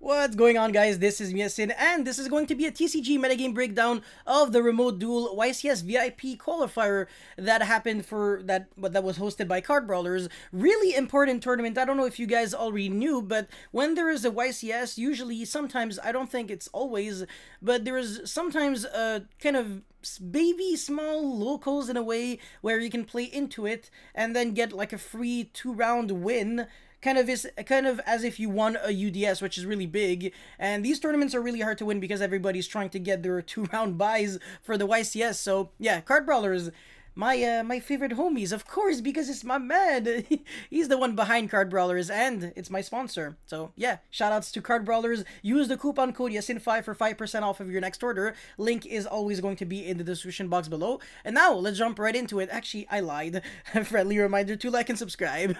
What's going on, guys? This is Miasin, and this is going to be a TCG metagame breakdown of the Remote Duel YCS VIP qualifier that happened that was hosted by CardBrawlers. Really important tournament. I don't know if you guys already knew, but when there is a YCS, usually, sometimes, I don't think it's always, but there is sometimes a kind of baby small locals in a way where you can play into it and then get like a free 2-round win. Kind of as if you won a UDS, which is really big. And these tournaments are really hard to win because everybody's trying to get their 2-round buys for the YCS. So yeah, CardBrawlers, my favorite homies, of course, because it's my man. He's the one behind CardBrawlers, and it's my sponsor. So yeah, shoutouts to CardBrawlers. Use the coupon code YASIN5 for 5% off of your next order. Link is always going to be in the description box below. And now let's jump right into it. Actually, I lied. Friendly reminder to like and subscribe.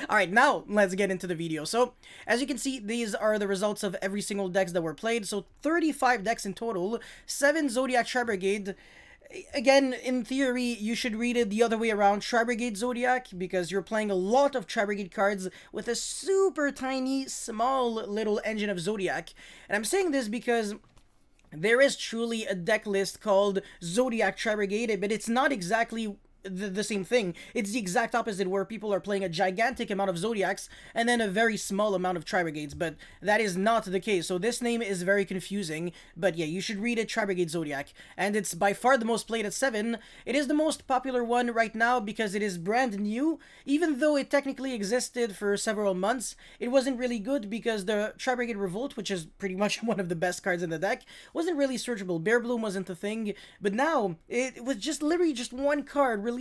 Alright, now let's get into the video. So as you can see, these are the results of every single decks that were played. So 35 decks in total, 7 Zodiac Tri-Brigade. Again, in theory, you should read it the other way around, Tri-Brigade Zodiac, because you're playing a lot of Tri-Brigade cards with a super tiny, small little engine of Zodiac. And I'm saying this because there is truly a deck list called Zodiac Tri-Brigade, but it's not exactly the same thing. It's the exact opposite, where people are playing a gigantic amount of Zodiacs and then a very small amount of Tri-Brigades, but that is not the case. So this name is very confusing, but yeah, you should read it Tri-Brigade Zodiac, and it's by far the most played at 7. It is the most popular one right now because it is brand new. Even though it technically existed for several months, it wasn't really good because the Tri-Brigade Revolt, which is pretty much one of the best cards in the deck, wasn't really searchable. Bear Bloom wasn't the thing, but now it was just literally just one card released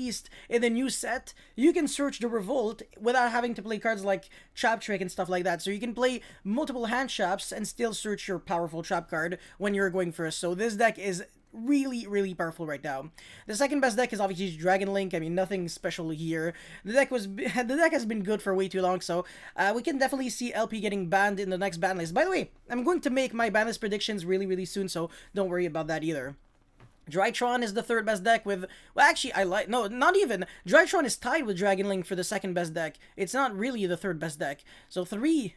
in the new set. You can search the Revolt without having to play cards like Trap Trick and stuff like that. So you can play multiple hand traps and still search your powerful trap card when you're going first. So this deck is really powerful right now. The second best deck is obviously Dragon Link. I mean, nothing special here. The deck has been good for way too long, so we can definitely see LP getting banned in the next ban list. By the way, I'm going to make my ban list predictions really soon, so don't worry about that either. Drytron is the third best deck with, well, actually, no, not even. Drytron is tied with Dragon Link for the second best deck. It's not really the third best deck. So 3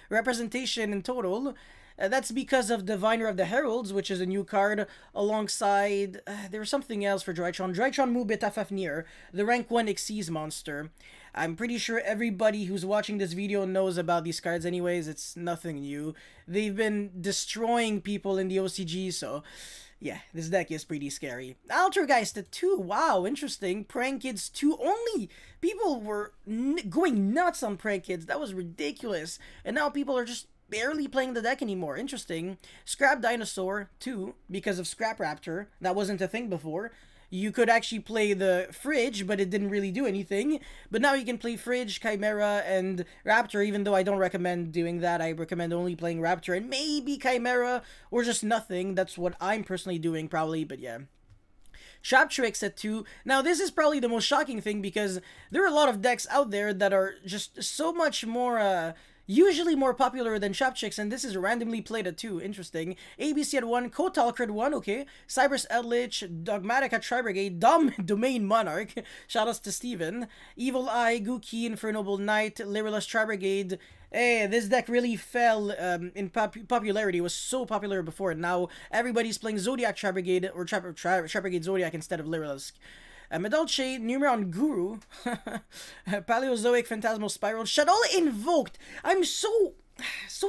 representation in total. That's because of Diviner of the Heralds, which is a new card, alongside, there's something else for Drytron. Drytron Mubit Fafnir, the rank 1 Xyz monster. I'm pretty sure everybody who's watching this video knows about these cards anyways. It's nothing new. They've been destroying people in the OCG, so yeah, this deck is pretty scary. Altergeist at 2, wow, interesting. Prank Kids 2 only. People were going nuts on Prank Kids. That was ridiculous. And now people are just barely playing the deck anymore. Interesting. Scrap Dinosaur 2, because of Scrap Raptor. That wasn't a thing before. You could actually play the Fridge, but it didn't really do anything. But now you can play Fridge, Chimera, and Raptor, even though I don't recommend doing that. I recommend only playing Raptor and maybe Chimera, or just nothing. That's what I'm personally doing, probably, but yeah. Trap Tricks at 2. Now, this is probably the most shocking thing because there are a lot of decks out there that are just so much more, usually more popular than Trap Tricks, and this is randomly played at 2. Interesting. ABC at 1, Kotalk at 1, okay. Cyberse Eldritch, Dogmatica Tri-Brigade, Domain Monarch, shoutouts to Steven. Evil Eye, Gookie, Infernoble Knight, Lyrillus Tri-Brigade. Hey, this deck really fell in popularity. It was so popular before, and now everybody's playing Zodiac Tri-Brigade, or Tri-Brigade Zodiac instead of Lyrillus. Medalche, Numeron Guru, Paleozoic Phantasmal Spiral, Shaddoll Invoked. I'm so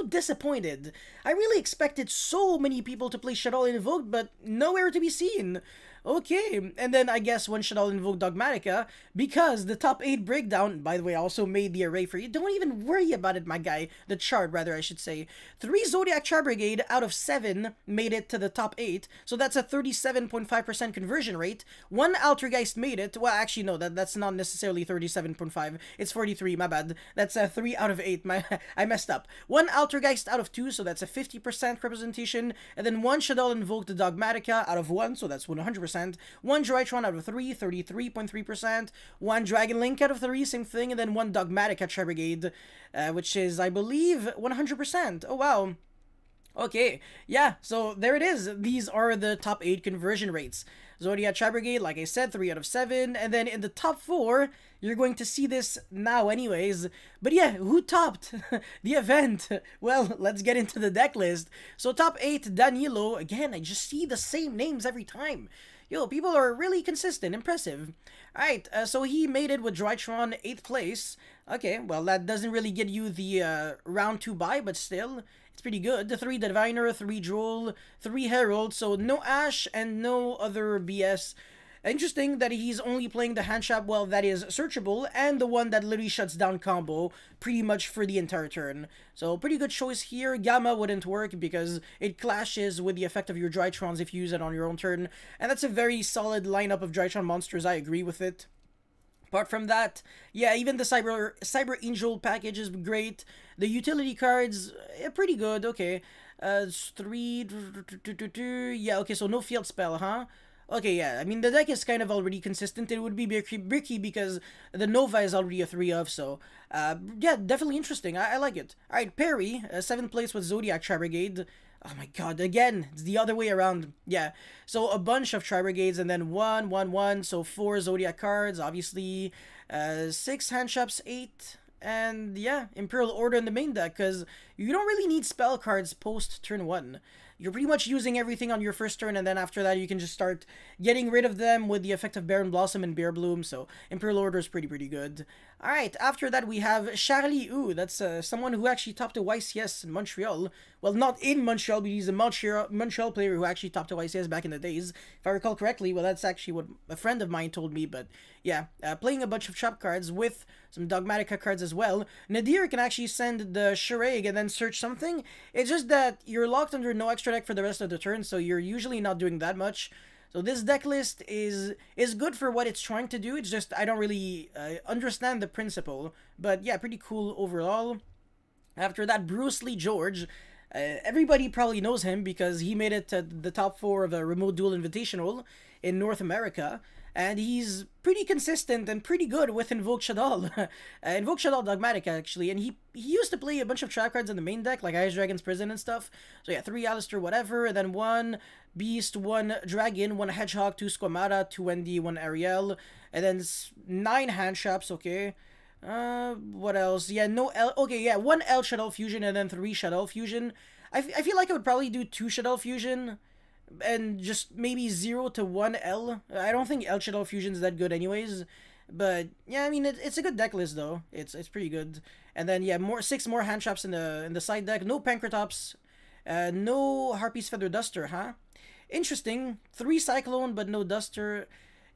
disappointed. I really expected so many people to play Shaddoll Invoked, but nowhere to be seen. Okay, and then I guess when Shaddoll invoked Dogmatica, because the top 8 breakdown, by the way, I also made the array for you. Don't even worry about it, my guy. The chart, rather, I should say. 3 Zodiac Tri-Brigade out of 7 made it to the top 8, so that's a 37.5% conversion rate. 1 Altergeist made it. Well, actually, no, that's not necessarily 37.5. It's 43, my bad. That's a 3 out of 8. I messed up. 1 Altergeist out of 2, so that's a 50% representation, and then 1 Shaddoll invoked Dogmatica out of 1, so that's 100%. 1 Drytron out of 3, 33.3%. 1 Dragon Link out of 3, same thing. And then 1 Dogmatica Tri-Brigade, which is, I believe, 100%. Oh, wow. Okay, yeah, so there it is. These are the top 8 conversion rates. Zodiac Tri Brigade, like I said, 3 out of 7. And then in the top 4, you're going to see this now anyways. But yeah, who topped the event? Well, let's get into the deck list. So top 8, Danilo. Again, I just see the same names every time. Yo, people are really consistent. Impressive. Alright, so he made it with Drytron 8th place. Okay, well, that doesn't really get you the round 2 bye, but still, it's pretty good. The 3 Diviner, 3 Duel, 3 Herald, so no Ash and no other BS. Interesting that he's only playing the hand trap, well, that is searchable, and the one that literally shuts down combo pretty much for the entire turn. So pretty good choice here. Gamma wouldn't work because it clashes with the effect of your Drytrons if you use it on your own turn, and that's a very solid lineup of Drytron monsters. I agree with it. Apart from that, yeah, even the Cyber Angel package is great. The utility cards, pretty good, okay. 3, yeah, okay, so no field spell, huh? Okay, yeah, I mean, the deck is kind of already consistent. It would be bricky because the Nova is already a 3 of, so, yeah, definitely interesting. I like it. Alright, Perry, 7th place with Zodiac Tri Brigade. Oh my god, again, it's the other way around. Yeah, so a bunch of Tri Brigades and then 1, 1, 1, so 4 Zodiac cards, obviously, 6 hand traps, 8, and yeah, Imperial Order in the main deck, because you don't really need spell cards post turn 1. You're pretty much using everything on your first turn, and then after that you can just start getting rid of them with the effect of Baron Blossom and Bear Bloom, so Imperial Order is pretty good. Alright, after that we have Charly. Ooh, that's someone who actually topped a YCS in Montreal. Well, not in Montreal, but he's a Montreal player who actually topped a YCS back in the days. If I recall correctly, well, that's actually what a friend of mine told me, but yeah, playing a bunch of trap cards with some Dogmatica cards as well. Nadir can actually send the Charade and then search something. It's just that you're locked under no extra deck for the rest of the turn, so you're usually not doing that much. So this deck list is good for what it's trying to do. It's just I don't really understand the principle. But yeah, pretty cool overall. After that, Bruce Lee George. Everybody probably knows him because he made it to the top 4 of a Remote Duel Invitational in North America. And he's pretty consistent and pretty good with Invoke Shaddoll. Invoke Shaddoll Dogmatica, actually. And he used to play a bunch of trap cards in the main deck, like Ice Dragon's Prison and stuff. So yeah, 3 Alistair, whatever. And then 1 Beast, 1 Dragon, 1 Hedgehog, 2 Squamata, 2 Wendy, 1 Ariel. And then 9 hand traps, okay. What else? Yeah, no L. Okay, yeah, 1 L Shaddoll Fusion and then 3 Shaddoll Fusion. I feel like I would probably do 2 Shaddoll Fusion and just maybe 0 to 1 L. I don't think L Shaddoll Fusion is that good anyways. But yeah, I mean it's a good deck list though. It's pretty good. And then yeah, 6 more hand traps in the side deck. No Pancratops, no Harpy's Feather Duster, huh? Interesting. 3 Cyclone but no Duster.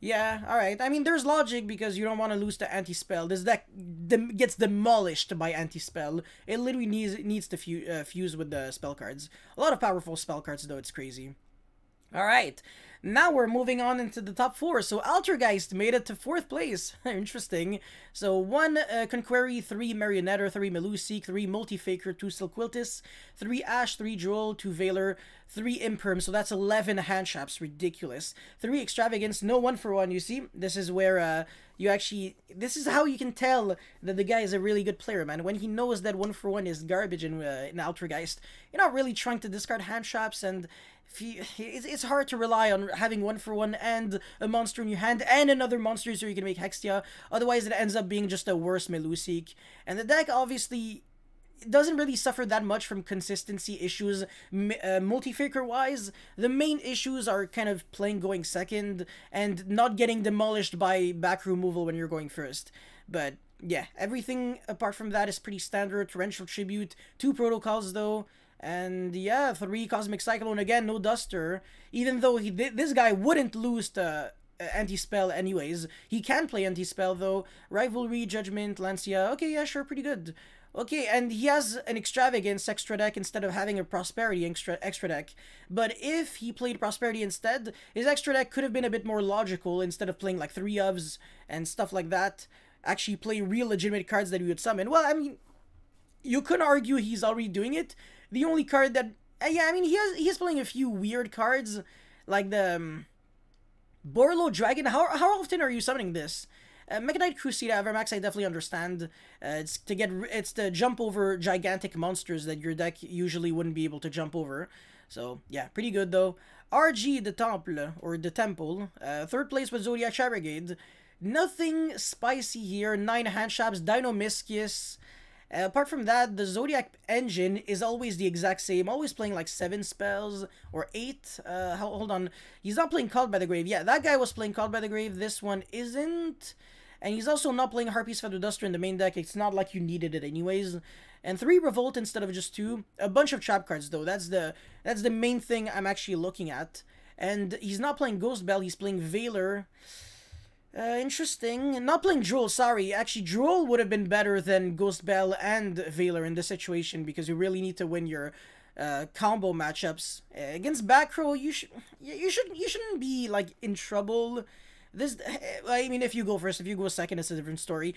Yeah, alright. I mean, there's logic because you don't want to lose to Anti-Spell. This deck gets demolished by Anti-Spell. It literally needs to fuse with the spell cards. A lot of powerful spell cards, though. It's crazy. Alright, now we're moving on into the top 4. So Altergeist made it to 4th place. Interesting. So 1 Conquery, 3 Marionette, 3 Melusik, 3 Multifaker, 2 Silquiltis, 3 Ash, 3 Droll, 2 Veiler, 3 Imperm. So that's 11 hand traps. Ridiculous. 3 Extravagance, no 1-for-1, you see? This is where this is how you can tell that the guy is a really good player, man. When he knows that 1-for-1 is garbage in Altergeist, you're not really trying to discard hand traps, and it's hard to rely on having 1-for-1 and a monster in your hand and another monster so you can make Hextia. Otherwise, it ends up being just a worse Melusik. And the deck, obviously, doesn't really suffer that much from consistency issues multi-faker-wise. The main issues are kind of playing going second and not getting demolished by back removal when you're going first. But yeah, everything apart from that is pretty standard. Torrential Tribute, 2 Protocols though. And yeah, 3 Cosmic Cyclone, again, no Duster. Even though this guy wouldn't lose to Anti-Spell anyways. He can play Anti-Spell though. Rivalry, Judgment, Lancia. Okay, yeah, sure, pretty good. Okay, and he has an Extravagance extra deck instead of having a Prosperity extra deck. But if he played Prosperity instead, his extra deck could have been a bit more logical instead of playing like 3 ofs and stuff like that. Actually play real legitimate cards that he would summon. Well, I mean, you could argue he's already doing it. The only card that... yeah, I mean, he is playing a few weird cards, like the Borlo Dragon. How often are you summoning this? Mega Knight Crusader Evermax, I definitely understand. It's to jump over gigantic monsters that your deck usually wouldn't be able to jump over. So yeah, pretty good though. RG the Temple, or the Temple, third place with Zodiac Brigade. Nothing spicy here. 9 Handshaps, Dino Miscus. Apart from that, the Zodiac engine is always the exact same. Always playing like 7 spells or 8. Hold on. He's not playing Called by the Grave. Yeah, that guy was playing Called by the Grave. This one isn't. And he's also not playing Harpy's Feather Duster in the main deck. It's not like you needed it anyways. And 3 Revolt instead of just 2. A bunch of trap cards though. That's the main thing I'm actually looking at. And he's not playing Ghost Bell. He's playing Veiler. Interesting. Not playing Duel, sorry. Actually, Duel would have been better than Ghost Bell and Veiler in this situation because you really need to win your combo matchups. Against back row, you shouldn't be like in trouble. This, I mean, if you go first, if you go second, it's a different story.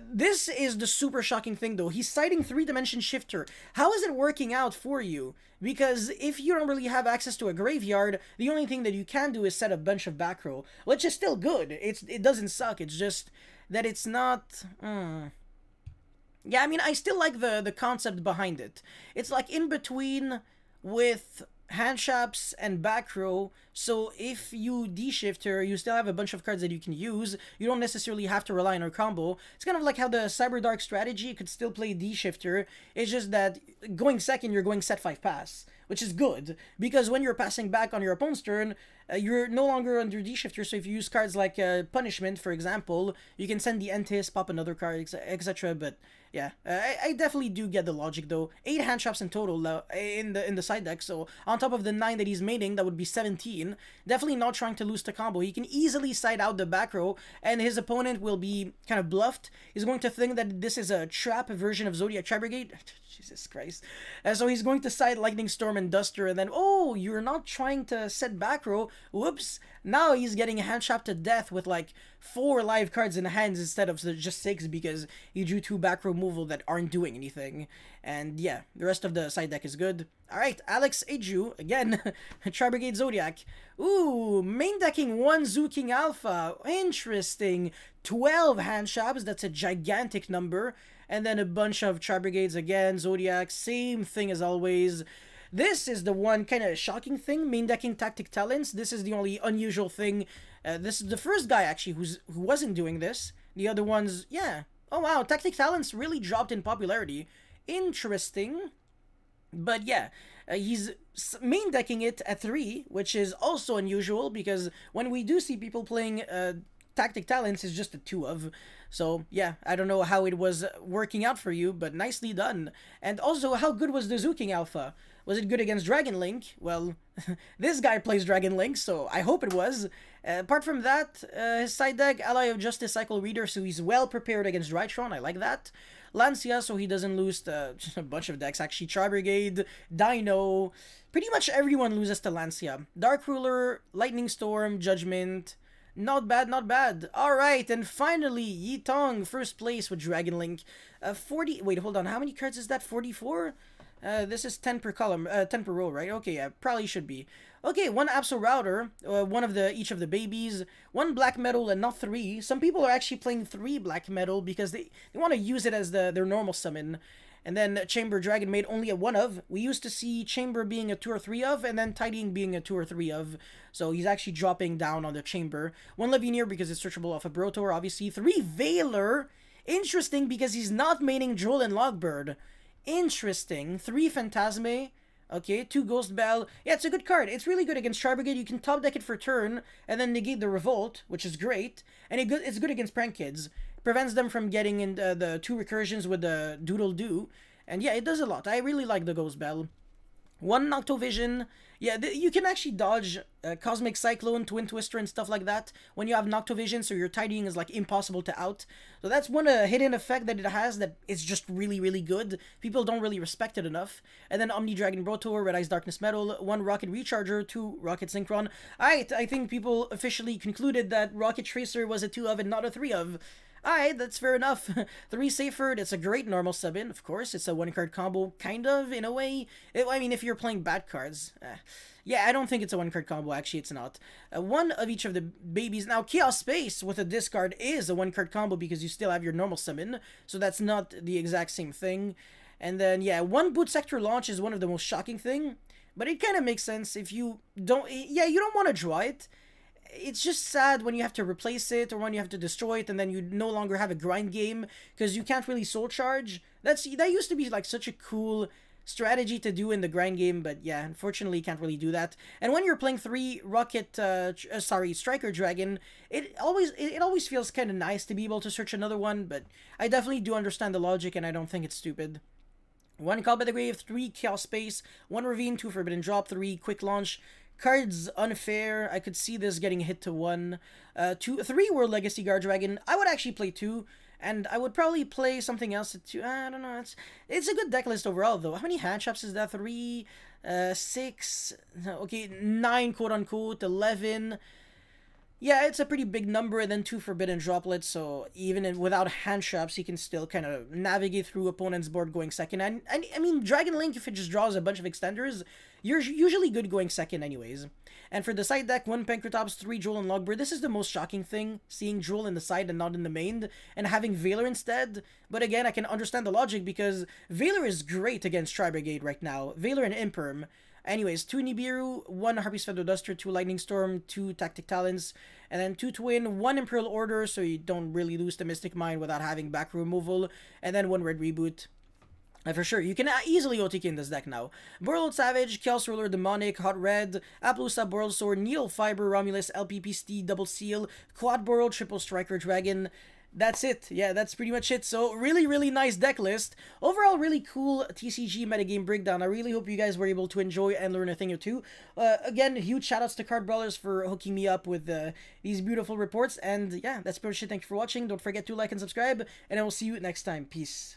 This is the super shocking thing, though. He's citing 3-dimension shifter. How is it working out for you? Because if you don't really have access to a graveyard, the only thing that you can do is set a bunch of back row, which is still good. It doesn't suck. It's just that it's not. Yeah, I mean, I still like the concept behind it. It's like in between with Handshaps and back row, so if you D-shifter, you still have a bunch of cards that you can use. You don't necessarily have to rely on a combo. It's kind of like how the Cyber Dark strategy could still play D-shifter. It's just that going second, you're going set 5 pass, which is good, because when you're passing back on your opponent's turn, you're no longer under D-shifter, so if you use cards like Punishment, for example, you can send the Entis, pop another card, etc., but yeah, I definitely do get the logic though. 8 Handshaps in total in the side deck, so on top of the 9 that he's maining, that would be 17. Definitely not trying to lose the combo. He can easily side out the back row, and his opponent will be kind of bluffed. He's going to think that this is a trap version of Zodiac Brigade. Jesus Christ. So he's going to side Lightning Storm and Duster, and then, oh, you're not trying to set back row. Whoops. Now he's getting Handshap to death with like 4 live cards in hands instead of just 6 because he drew 2 back row removal that aren't doing anything. And yeah, the rest of the side deck is good. Alright, Alex Eju, again, Tri-Brigade Zodiac. Ooh, main decking 1 Zoo King Alpha. Interesting. 12 Handshaps, that's a gigantic number. And then a bunch of Tri-Brigades again, Zodiac, same thing as always. This is the one kind of shocking thing, main decking Tactic Talents. This is the only unusual thing. This is the first guy, actually, who wasn't doing this. The other ones, yeah. Oh, wow, Tactic Talents really dropped in popularity. Interesting. But yeah, he's main decking it at 3, which is also unusual, because when we do see people playing Tactic Talents, it's just a 2 of. So yeah, I don't know how it was working out for you, but nicely done. And also, how good was the Zoo King Alpha? Was it good against Dragon Link? Well, this guy plays Dragon Link, so I hope it was. Apart from that, his side deck, Ally of Justice Cycle Reader, so he's well prepared against Drytron, I like that. Lancia, so he doesn't lose to a bunch of decks, actually. Tri-Brigade, Dino, pretty much everyone loses to Lancia. Dark Ruler, Lightning Storm, Judgment. Not bad, not bad. Alright, and finally, Yi Tong, first place with Dragon Link. 40, wait, hold on, how many cards is that? 44? This is 10 per column, 10 per row, right? Okay, yeah, probably should be. Okay, 1 Absol Router, one of each of the babies, 1 Black Metal and not 3. Some people are actually playing 3 Black Metal because they want to use it as their normal summon. And then Chamber Dragon made only a 1 of. We used to see Chamber being a 2 or 3 of, and then Tidying being a 2 or 3 of. So he's actually dropping down on the Chamber. 1 Levineer because it's searchable off of Brotor, obviously. 3 Veiler. Interesting because he's not maining Joel and Logbird. Interesting. 3 Phantasme. Okay, 2 Ghost Bell. Yeah, it's a good card. It's really good against Tri-Brigade. You can top deck it for turn, and then negate the Revolt, which is great. And it's good against Prank Kids. Prevents them from getting in the 2 recursions with the Doodle Doo. And yeah, it does a lot. I really like the Ghost Bell. 1 Noctovision. Yeah, you can actually dodge Cosmic Cyclone, Twin Twister, and stuff like that when you have Noctovision, so your tidying is like impossible to out. So that's one hidden effect that it has that is just really, really good. People don't really respect it enough. And then Omni Dragon Brotor, Red Eyes Darkness Metal, 1 Rocket Recharger, 2 Rocket Synchron. Alright, I think people officially concluded that Rocket Tracer was a 2 of and not a 3 of. Alright, that's fair enough. 3 Seyfert, it's a great normal sub-in, of course. It's a 1-card combo, kind of, in a way. I mean, if you're playing bad cards. Yeah, I don't think it's a 1-card combo, actually it's not. One of each of the babies. Now, Chaos Space with a discard is a 1-card combo because you still have your normal summon, so that's not the exact same thing. And then, yeah, 1 Boot Sector Launch is one of the most shocking thing, but it kind of makes sense if you don't... Yeah, you don't want to draw it. It's just sad when you have to replace it or when you have to destroy it and then you no longer have a grind game because you can't really soul charge. That used to be like such a cool strategy to do in the grind game, but yeah, unfortunately you can't really do that. And when you're playing 3 Striker Dragon, it always feels kind of nice to be able to search another one, but I definitely do understand the logic and I don't think it's stupid. 1 Call by the Grave, 3 Chaos Space, 1 Ravine, 2 Forbidden Drop, 3 Quick Launch. Cards unfair. I could see this getting hit to 1. 3 World Legacy Guard Dragon. I would actually play 2, and I would probably play something else at 2. I don't know. It's a good deck list overall, though. How many hand traps is that? 3, 6, okay, 9, quote unquote, 11. Yeah, it's a pretty big number, and then 2 Forbidden Droplets, so even without hand traps, you can still kind of navigate through opponent's board going second. And I mean, Dragon Link, if it just draws a bunch of extenders, you're usually good going second anyways. And for the side deck, 1 Pancratops, 3 Jewel and Logbird. This is the most shocking thing, seeing Jewel in the side and not in the main, and having Valor instead. But again, I can understand the logic, because Valor is great against Tri-Brigade right now. Valor and Imperm. Anyways, 2 Nibiru, 1 Harpy's Feather Duster, 2 Lightning Storm, 2 Tactic Talons, and then 2 Twin, 1 Imperial Order, so you don't really lose the Mystic Mine without having back removal, and then 1 Red Reboot. For sure, you can easily OTK in this deck now. Borreload Savage, Chaos Ruler, Demonic, Hot Red, Appaloosa, Boral Sword, Needle Fiber, Romulus, LPP Steed, Double Seal, Quad Boral, Triple Striker Dragon. That's it. Yeah, that's pretty much it. So, really, really nice deck list. Overall, really cool TCG metagame breakdown. I really hope you guys were able to enjoy and learn a thing or two. Again, huge shoutouts to CardBrawlers for hooking me up with these beautiful reports. And yeah, that's pretty much it. Thank you for watching. Don't forget to like and subscribe. And I will see you next time. Peace.